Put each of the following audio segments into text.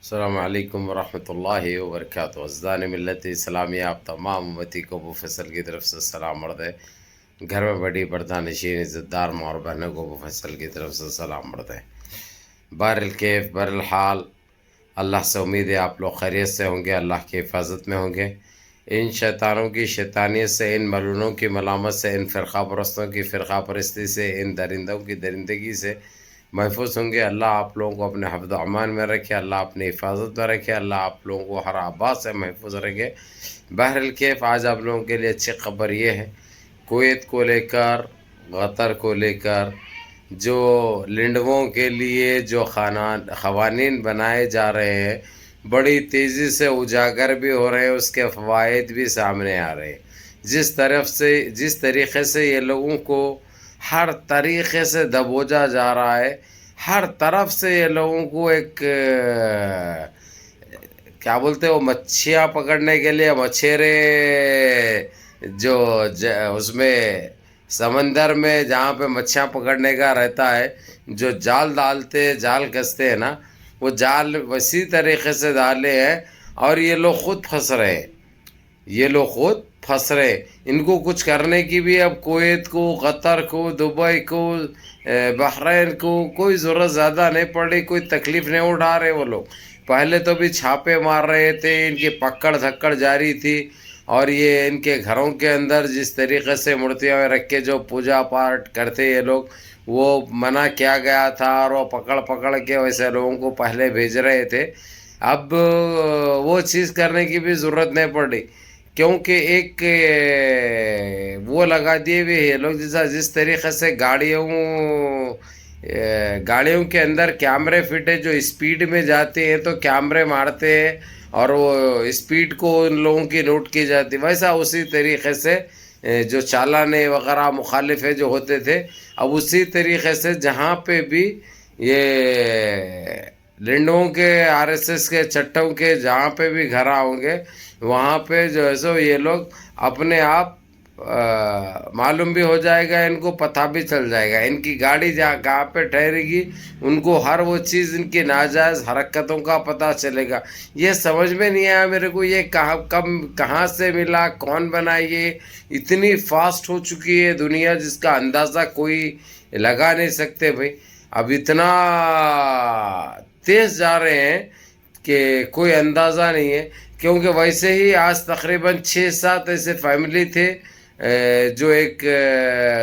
السلام علیکم ورحمۃ اللہ وبرکاتہ۔ ازدان ملت اسلامیہ آپ تمام امتی کو ابو فیصل کی طرف سے سلام عرض ہے۔ گھر میں بڑی پردہ نشین عزت دار ماں اور بہنوں کو ابو فیصل کی طرف سے سلام عرض ہے۔ بہرالکیف بہرالحال اللہ سے امید ہے آپ لوگ خیریت سے ہوں گے، اللہ کی حفاظت میں ہوں گے، ان شیطانوں کی شیطانیت سے، ان ملعونوں کی ملامت سے، ان فرقہ پرستوں کی فرقہ پرستی سے، ان درندوں کی درندگی سے محفوظ ہوں گے۔ اللہ آپ لوگوں کو اپنے حفظ و امان میں رکھے، اللہ اپنی حفاظت میں رکھے، اللہ آپ لوگوں کو ہر آباد سے محفوظ رکھے۔ بہرالکیف آج آپ لوگوں کے لیے اچھی خبر یہ ہے، کویت کو لے کر، قطر کو لے کر جو لنڈووں کے لیے جو قوانین بنائے جا رہے ہیں، بڑی تیزی سے اجاگر بھی ہو رہے ہیں، اس کے فوائد بھی سامنے آ رہے ہیں۔ جس طریقے سے یہ لوگوں کو ہر طریقے سے دبوچا جا رہا ہے، ہر طرف سے یہ لوگوں کو ایک کیا بولتے وہ مچھیاں پکڑنے کے لیے مچھیرے جو اس میں سمندر میں جہاں پہ مچھیاں پکڑنے کا رہتا ہے، جو جال ڈالتے جال کستے ہیں نا، وہ جال وسیع طریقے سے ڈالے ہیں اور یہ لوگ خود پھنس رہے ہیں، یہ لوگ خود پھنس رہے۔ ان کو کچھ کرنے کی بھی اب کویت کو، قطر کو، دبئی کو، بحرین کو کوئی ضرورت زیادہ نہیں پڑ رہی، کوئی تکلیف نہیں اٹھا رہے وہ لوگ۔ پہلے تو بھی چھاپے مار رہے تھے، ان کی پکڑ دھکڑ جاری تھی، اور یہ ان کے گھروں کے اندر جس طریقے سے مورتیاں میں رکھ کے جو پوجا پاٹ کرتے یہ لوگ، وہ منع کیا گیا تھا، اور وہ پکڑ پکڑ کے ویسے لوگوں کو پہلے بھیج رہے تھے۔ اب وہ چیز کرنے کی بھی ضرورت نہیں پڑ رہی، کیونکہ ایک وہ لگا دیے ہوئے یہ لوگ، جس طریقے سے گاڑیوں کے اندر کیمرے فٹ ہے، جو اسپیڈ میں جاتے ہیں تو کیمرے مارتے ہیں اور وہ اسپیڈ کو ان لوگوں کی نوٹ کی جاتی، ویسا اسی طریقے سے جو چالانے وغیرہ مخالف ہے جو ہوتے تھے، اب اسی طریقے سے جہاں پہ بھی یہ لنڈوں کے آر ایس ایس کے چٹوں کے جہاں پہ بھی گھر ہوں گے، وہاں پہ جو ہے سو یہ لوگ اپنے آپ معلوم بھی ہو جائے گا، ان کو پتہ بھی چل جائے گا، ان کی گاڑی کہاں پہ ٹھہرے گی، ان کو ہر وہ چیز ان کی ناجائز حرکتوں کا پتہ چلے گا۔ یہ سمجھ میں نہیں آیا میرے کو، یہ کہاں سے ملا، کون بنا، یہ اتنی فاسٹ ہو چکی ہے دنیا جس کا اندازہ کوئی لگا نہیں سکتے بھائی۔ اب اتنا تیز جا رہے ہیں کہ کوئی اندازہ نہیں ہے، کیونکہ ویسے ہی آج تقریباً 6-7 ایسے فیملی تھے جو ایک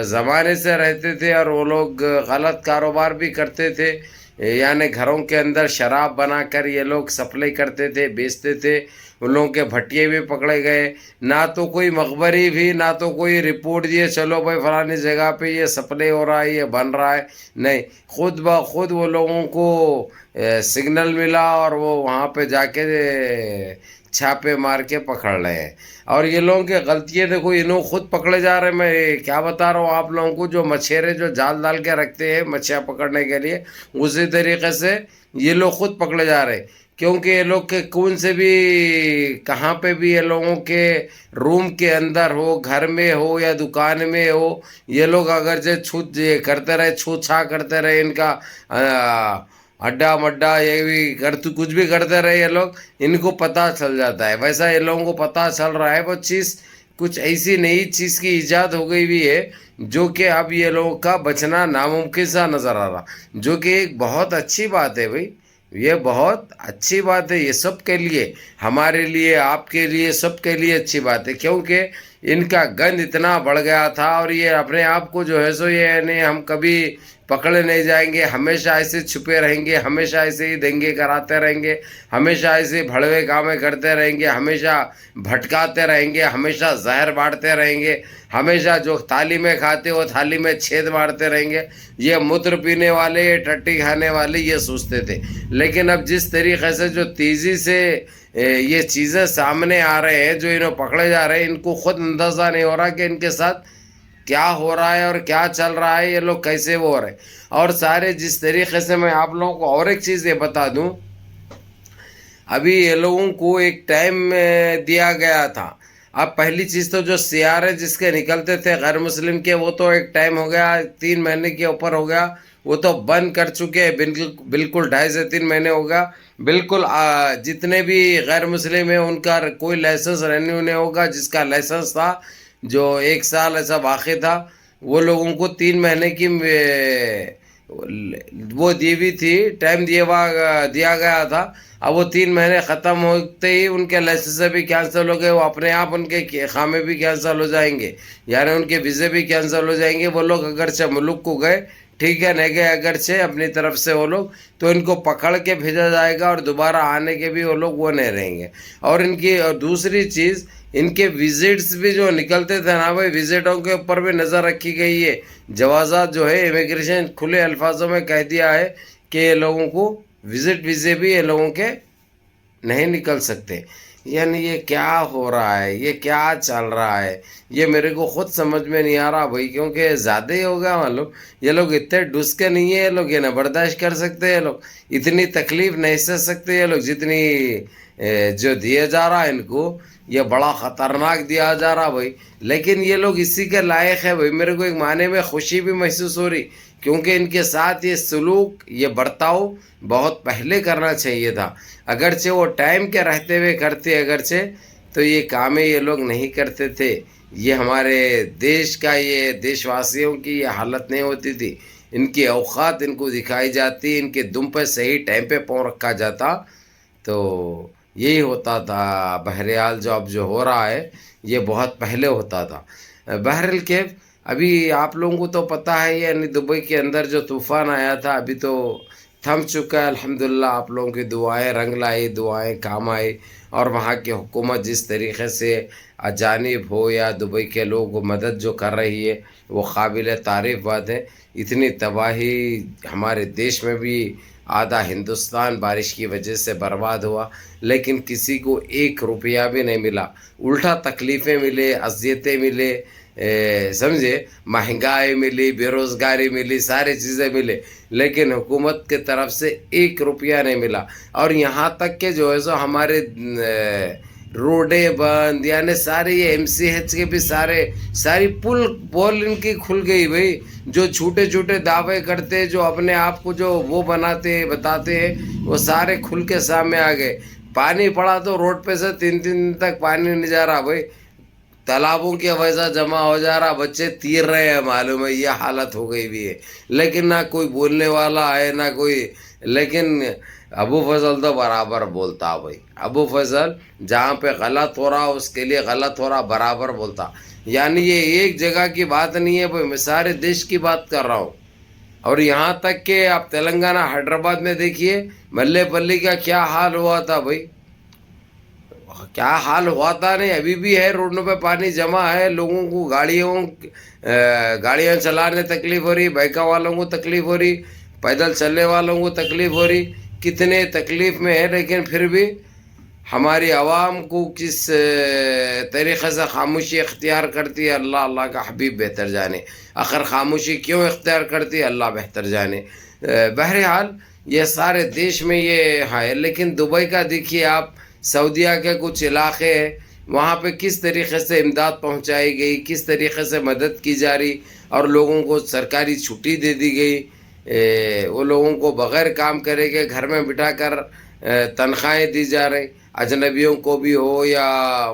زمانے سے رہتے تھے، اور وہ لوگ غلط کاروبار بھی کرتے تھے، یعنی گھروں کے اندر شراب بنا کر یہ لوگ سپلائی کرتے تھے، بیچتے تھے، ان لوگوں کے بھٹیے بھی پکڑے گئے، نہ تو کوئی مخبری بھی، نہ تو کوئی رپورٹ دیے چلو بھائی فلانی جگہ پہ یہ سپلائی ہو رہا ہے، یہ بن رہا ہے، نہیں، خود بخود وہ لوگوں کو سگنل ملا اور وہ وہاں پہ جا کے چھاپے مار کے پکڑ رہے ہیں۔ اور یہ لوگوں کی غلطیاں دیکھو، انہوں خود پکڑے جا رہے ہیں۔ میں کیا بتا رہا ہوں آپ لوگوں کو، جو مچھیرے جو جال ڈال کے رکھتے ہیں مچھیاں پکڑنے کے لیے، اسی طریقے سے یہ لوگ خود پکڑے جا رہے ہیں، کیونکہ یہ لوگ کے کون سے بھی کہاں پہ بھی یہ لوگوں کے روم کے اندر ہو، گھر میں ہو یا دکان میں ہو، یہ لوگ اگر کرتے رہے، چھوت چھا کرتے رہے، ان کا اڈا مڈا یہ بھی کچھ بھی کرتے رہے یہ لوگ، ان کو پتہ چل جاتا ہے۔ ویسا یہ لوگوں کو پتہ چل رہا ہے، وہ چیز کچھ ایسی نئی چیز کی ایجاد ہو گئی بھی ہے جو کہ اب یہ لوگوں کا بچنا ناممکن سا نظر آ رہا، جو کہ ایک بہت اچھی بات ہے بھائی، یہ بہت اچھی بات ہے، یہ سب کے لیے، ہمارے لیے، آپ کے لیے، سب کے لیے اچھی بات ہے، کیونکہ ان کا گند اتنا بڑھ گیا تھا، اور یہ اپنے آپ کو جو ہے سو یہ نہیں، ہم کبھی پکڑے نہیں جائیں گے، ہمیشہ ایسے چھپے رہیں گے، ہمیشہ ایسے ہی دنگے کراتے رہیں گے، ہمیشہ ایسے بھڑوے کامیں کرتے رہیں گے، ہمیشہ بھٹکاتے رہیں گے، ہمیشہ زہر بانٹتے رہیں گے، ہمیشہ جو تھالی میں کھاتے وہ تھالی میں چھید مارتے رہیں گے، یہ موتر پینے والے، یہ ٹٹی کھانے والے یہ سوچتے تھے۔ لیکن اب جس طریقے سے جو تیزی سے یہ چیزیں سامنے آ رہے ہیں، جو انہوں پکڑے جا رہے ہیں، ان کو خود اندازہ نہیں ہو رہا کہ ان کے ساتھ کیا ہو رہا ہے اور کیا چل رہا ہے، یہ لوگ کیسے وہ ہو رہے ہیں۔ اور سارے جس طریقے سے میں آپ لوگوں کو اور ایک چیز یہ بتا دوں، ابھی یہ لوگوں کو ایک ٹائم دیا گیا تھا، اب پہلی چیز تو جو سیارے جس کے نکلتے تھے غیر مسلم کے، وہ تو ایک ٹائم ہو گیا، 3 مہینے کے اوپر ہو گیا، وہ تو بند کر چکے ہیں، بالکل 2.5 سے 3 مہینے ہو گیا، بالکل جتنے بھی غیر مسلم ہیں ان کا کوئی لائسنس رینیو نہیں ہوگا. جس کا لائسنس تھا جو 1 سال ایسا واقع تھا وہ لوگوں کو 3 مہینے کی وہ دی ہوئی تھی, ٹائم دیا گیا تھا. اب وہ 3 مہینے ختم ہوتے ہی ان کے لائسنس بھی کینسل ہو گئے. وہ اپنے آپ ان کے اقامے بھی کینسل ہو جائیں گے, یعنی ان کے ویزے بھی کینسل ہو جائیں گے. وہ لوگ اگرچہ ملک کو گئے ٹھیک ہے, نہیں گئے اگرچہ اپنی طرف سے وہ لوگ, تو ان کو پکڑ کے بھیجا جائے گا اور دوبارہ آنے کے بھی وہ لوگ وہ نہیں رہیں گے. اور ان کی دوسری چیز, ان کے وزٹس بھی جو نکلتے تھے نا بھائی, وزٹوں کے اوپر بھی نظر رکھی گئی ہے. جوازات جو ہے امیگریشن کھلے الفاظوں میں کہہ دیا ہے کہ یہ لوگوں کو وزٹ ویزے بھی یہ لوگوں کے نہیں نکل سکتے. یعنی یہ کیا ہو رہا ہے, یہ کیا چل رہا ہے, یہ میرے کو خود سمجھ میں نہیں آ رہا بھائی, کیونکہ زیادہ ہی ہو گیا معلوم. یہ لوگ اتنے ڈس کے نہیں ہیں, یہ لوگ یہ نہ برداشت کر سکتے, یہ لوگ اتنی تکلیف نہیں سہ سکتے. یہ لوگ جتنی جو دیے جا رہا ہے ان کو, یہ بڑا خطرناک دیا جا رہا بھائی. لیکن یہ لوگ اسی کے لائق ہے بھائی. میرے کو ایک معنی میں خوشی بھی محسوس ہو رہی, کیونکہ ان کے ساتھ یہ سلوک, یہ برتاؤ بہت پہلے کرنا چاہیے تھا. اگرچہ وہ ٹائم کے رہتے ہوئے کرتے اگرچہ, تو یہ کامیں یہ لوگ نہیں کرتے تھے. یہ ہمارے دیش کا, یہ دیش واسیوں کی یہ حالت نہیں ہوتی تھی. ان کی اوقات ان کو دکھائی جاتی, ان کے دم پہ صحیح ٹائم پہ پاؤں رکھا جاتا, تو یہی ہوتا تھا. بہرحال جو اب جو ہو رہا ہے یہ بہت پہلے ہوتا تھا. بہرحال کیف ابھی آپ لوگوں کو تو پتہ ہے, یعنی دبئی کے اندر جو طوفان آیا تھا ابھی تو تھم چکا ہے الحمدللہ. آپ لوگوں کی دعائیں رنگ لائی, دعائیں کام آئی, اور وہاں کی حکومت جس طریقے سے اجانب ہو یا دبئی کے لوگ مدد جو کر رہی ہے وہ قابل تعریف بات ہے. اتنی تباہی ہمارے دیش میں بھی, آدھا ہندوستان بارش کی وجہ سے برباد ہوا, لیکن کسی کو 1 روپیہ بھی نہیں ملا. الٹا تکلیفیں ملے, اذیتیں ملے, سمجھے, مہنگائی ملی, بے روزگاری ملی, ساری چیزیں ملے, لیکن حکومت کے طرف سے 1 روپیہ نہیں ملا. اور یہاں تک کہ جو ہے سو ہمارے روڈیں بند, یعنی سارے یہ MCH کے بھی ساری پول ان کی کھل گئی بھائی. جو چھوٹے چھوٹے دعوے کرتے, جو اپنے آپ کو جو وہ بتاتے ہیں, وہ سارے کھل کے سامنے آ گئے. پانی پڑا تو روڈ پہ سے 3 دن تک پانی نہیں جا رہا بھائی. تالابوں کی وجہ جمع ہو جا رہا, بچے تیر رہے ہیں معلوم ہے. یہ حالت ہو گئی بھی ہے, لیکن نہ کوئی بولنے والا ہے نہ کوئی. لیکن ابو فضل تو برابر بولتا بھائی. ابو فضل جہاں پہ غلط ہو رہا اس کے لیے غلط ہو رہا برابر بولتا. یعنی یہ ایک جگہ کی بات نہیں ہے بھائی, میں سارے دیش کی بات کر رہا ہوں. اور یہاں تک کہ آپ تلنگانہ حیدرآباد میں دیکھیے ملے پلی کا کیا حال ہوا تھا بھائی. کیا حال ہوا تھا نہیں, ابھی بھی ہے. روڈوں پہ پانی جمع ہے, لوگوں کو گاڑیاں چلانے تکلیف ہو رہی, بائکوں والوں کو تکلیف ہو رہی, پیدل چلنے والوں کو تکلیف ہو رہی. کتنے تکلیف میں ہے, لیکن پھر بھی ہماری عوام کو کس طریقے سے خاموشی اختیار کرتی ہے, اللہ کا حبیب بہتر جانے. آخر خاموشی کیوں اختیار کرتی ہے, اللہ بہتر جانے. بہرحال یہ سارے دیش میں یہ ہے. لیکن دبئی کا دیکھیے آپ, سعودیہ کے کچھ علاقے ہیں, وہاں پہ کس طریقے سے امداد پہنچائی گئی, کس طریقے سے مدد کی جا رہی, اور لوگوں کو سرکاری چھٹی دے دی گئی. وہ لوگوں کو بغیر کام کرے کے گھر میں بٹھا کر تنخواہیں دی جا رہی. اجنبیوں کو بھی ہو یا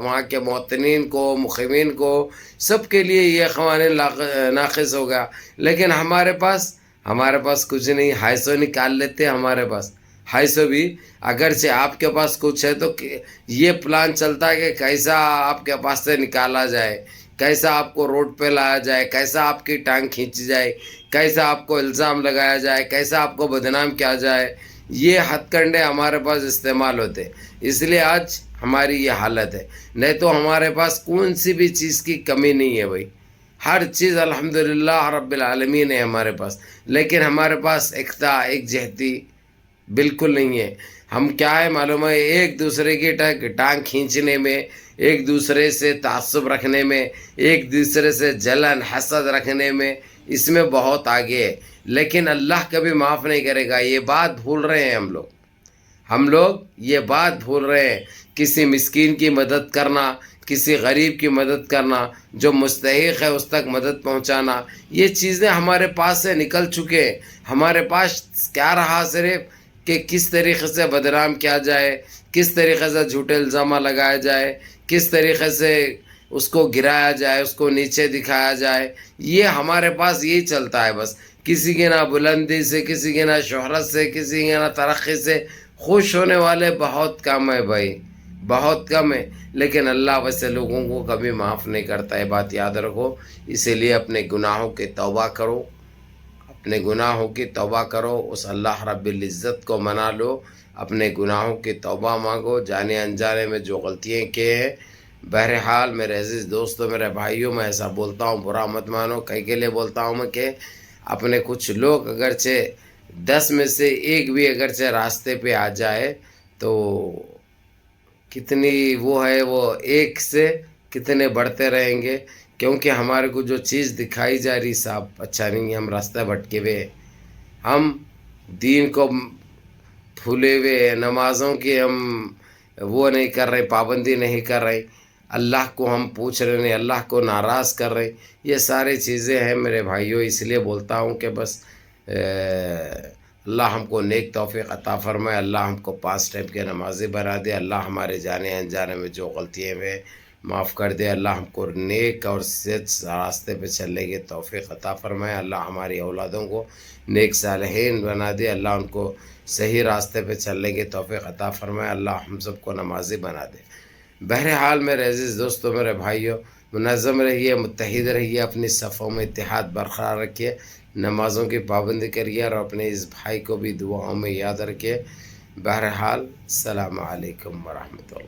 وہاں کے مواطنین کو, مقیمین کو, سب کے لیے یہ قوانین ناقص ہو گیا. لیکن ہمارے پاس کچھ نہیں. 250 نکال لیتے ہمارے پاس. 250 بھی اگرچہ آپ کے پاس کچھ ہے تو یہ پلان چلتا ہے کہ کیسا آپ کے پاس سے نکالا جائے, کیسا آپ کو روڈ پہ لایا جائے, کیسا آپ کی ٹانگ کھینچی جائے, کیسا آپ کو الزام لگایا جائے, کیسا آپ کو بدنام کیا جائے. یہ ہتھ کنڈے ہمارے پاس استعمال ہوتے, اس لیے آج ہماری یہ حالت ہے. نہیں تو ہمارے پاس کون سی بھی چیز کی کمی نہیں ہے بھائی. ہر چیز الحمدللہ رب العالمین ہے ہمارے پاس. لیکن ہمارے پاس ایک جہتی بالکل نہیں ہے. ہم کیا ہے معلوم ہے, ایک دوسرے کی ٹانگ کھینچنے میں, ایک دوسرے سے تعصب رکھنے میں, ایک دوسرے سے جلن حسد رکھنے میں, اس میں بہت آگے ہے. لیکن اللہ کبھی معاف نہیں کرے گا. یہ بات بھول رہے ہیں ہم لوگ یہ بات بھول رہے ہیں. کسی مسکین کی مدد کرنا, کسی غریب کی مدد کرنا, جو مستحق ہے اس تک مدد پہنچانا, یہ چیزیں ہمارے پاس سے نکل چکے ہیں. ہمارے پاس کیا رہا, صرف کہ کس طریقے سے بدنام کیا جائے، کس طریقے سے جھوٹے الزامہ لگایا جائے، کس طریقے سے اس کو گرایا جائے، اس کو نیچے دکھایا جائے. یہ ہمارے پاس یہی چلتا ہے بس. کسی کے نہ بلندی سے، کسی کے نہ شہرت سے، کسی کے نہ ترقی سے خوش ہونے والے بہت کم ہے بھائی، بہت کم ہے. لیکن اللہ ویسے لوگوں کو کبھی معاف نہیں کرتا، یہ بات یاد رکھو. اسی لیے اپنے گناہوں کی توبہ کرو، اپنے گناہوں کی توبہ کرو، اس اللہ رب العزت کو منا لو، اپنے گناہوں کی توبہ مانگو، جانے انجانے میں جو غلطیاں کیے ہیں. بہرحال میرے عزیز دوستوں، میرے بھائیوں، میں ایسا بولتا ہوں برا مت مانو. کئی کے لیے بولتا ہوں میں کہ اپنے کچھ لوگ اگرچہ 10 میں سے ایک بھی اگرچہ راستے پہ آ جائے تو کتنی وہ ہے، وہ ایک سے کتنے بڑھتے رہیں گے. کیونکہ ہمارے کو جو چیز دکھائی جا رہی صاحب اچھا نہیں ہے. ہم راستہ بھٹکے ہوئے، ہم دین کو پھولے ہوئے، نمازوں کی ہم وہ نہیں کر رہے، پابندی نہیں کر رہے، اللہ کو ہم پوچھ رہے نہیں، اللہ کو ناراض کر رہے. یہ ساری چیزیں ہیں میرے بھائیوں. اس لیے بولتا ہوں کہ بس اللہ ہم کو نیک توفیق عطا فرمائے، اللہ ہم کو 5 ٹائم کے نمازی بنا دے، اللہ ہمارے جانے انجانے میں جو غلطیاں ہیں معاف کر دے، اللہ ہم کو نیک اور سچ راستے پہ چلنے کی توفیق عطا فرمائے، اللہ ہماری اولادوں کو نیک صالحین بنا دے، اللہ ان کو صحیح راستے پہ چلنے کی توفیق عطا فرمائے، اللہ ہم سب کو نمازی بنا دے. بہرحال میرے عزیز دوستوں، میرے بھائیوں، منظم رہیے، متحد رہیے، اپنی صفوں میں اتحاد برقرار رکھیے، نمازوں کی پابندی کریے اور اپنے اس بھائی کو بھی دعاؤں میں یاد رکھیے. بہرحال السلام علیکم ورحمۃ اللہ.